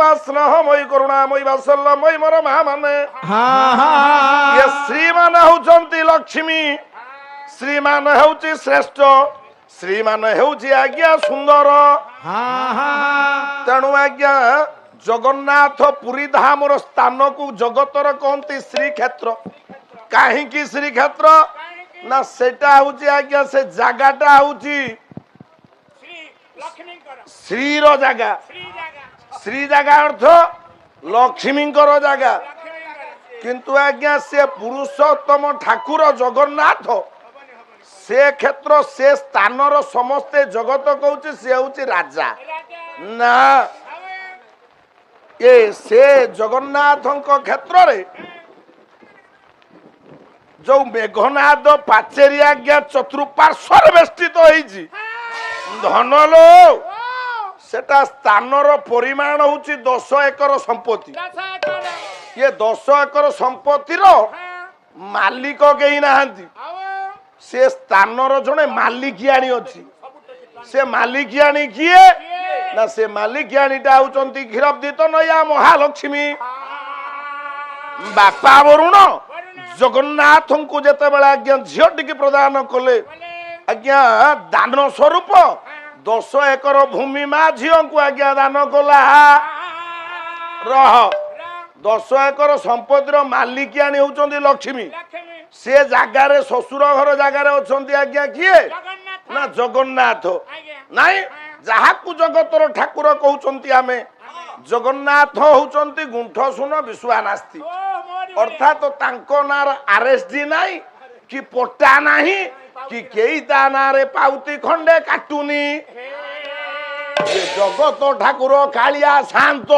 रूपा स्नेहमयी करुणामयी वात्सल्यमयी मोर माँ माने ये श्री मान होउचंती लक्ष्मी श्री मान हेउची श्रेष्ठ श्री मान हेउची आज्ञा सुंदर तेणु आज्ञा जगन्नाथ पुरी धाम स्थान को जगतर कहती श्रीक्षेत्र कहीं श्रीक्षेत्र ना सेटा होची आज्ञा से जगाटा होची श्रीर जगह श्री जगह अर्थ लक्ष्मी जगह किंतु आज्ञा से पुरुषोत्तम ठाकुर जगन्नाथ से क्षेत्र से स्थान समस्ते जगत कहूँ सी हूँ राजा ना ये से जगन्नाथ क्षेत्र रे जो मेघनाद पाचेरी आज्ञा चतुर्पार्श्वर बेष्टित होईची धन लो सेटा स्थानर परिमाण होची 10 एकर संपत्ति ये 10 एकर संपत्तिर मालिक कहीं नाहांती से स्थानर जने मालिकियाणी अच्छी से मालिकियाणी किए ना से मालिकियाणीटा होचंती क्षीरब्दित नया महालक्ष्मी बापा वरुण जगन्नाथ को जेते बेला आज्ञा झीटी की प्रदान कले आज्ञा दान स्वरूप 10 एकर भूमि माँ झील को आज्ञा दान कला रह 10 एकर संपत्तिर मालिकियाणी होचंती लक्ष्मी से जगार ससुर घर जगार अच्छा आज्ञा किए ना जगन्नाथ नाई जहाकू जगतर ठाकुर कहते आमे जगन्नाथ होचंती गुंठ सुन विश्वानास्ति अर्थात तांको नार आरएसडी नाई कि पट्टा नाही कि केई ता नारे पाउती खंडे काटुनी जगत ठाकुर कालिया शांत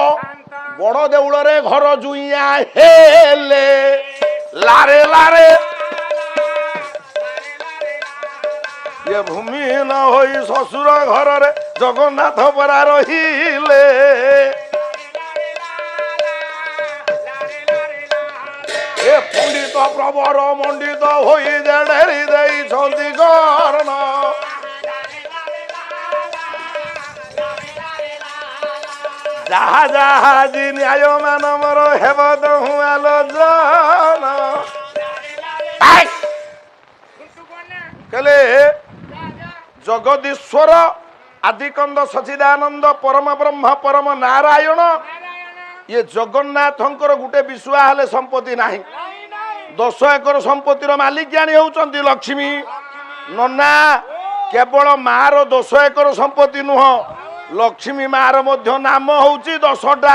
बड़ देउल रे घर जुइया हेले लारे लारे ये भूमि न होई ससुर घर रे जगन्नाथ परा रहिले ए पंडित प्रवर मंडित होई डेरी देई छंती कर्ण जहा जहा जी न्याय मान मोर हेब दहु आलोचन कले जगदीश्वर आदिकंद सचिदानंद परम ब्रह्म परम नारायण ये जगन्नाथंकर गुटे विश्वा हेले संपत्ति नाही 10 एकर संपत्तिर मालिकियाणी होउचंती लक्ष्मी नन्ना केवल मार 10 एकर संपत्ति नुह लक्ष्मी मार मध्य नाम होउची 10टा।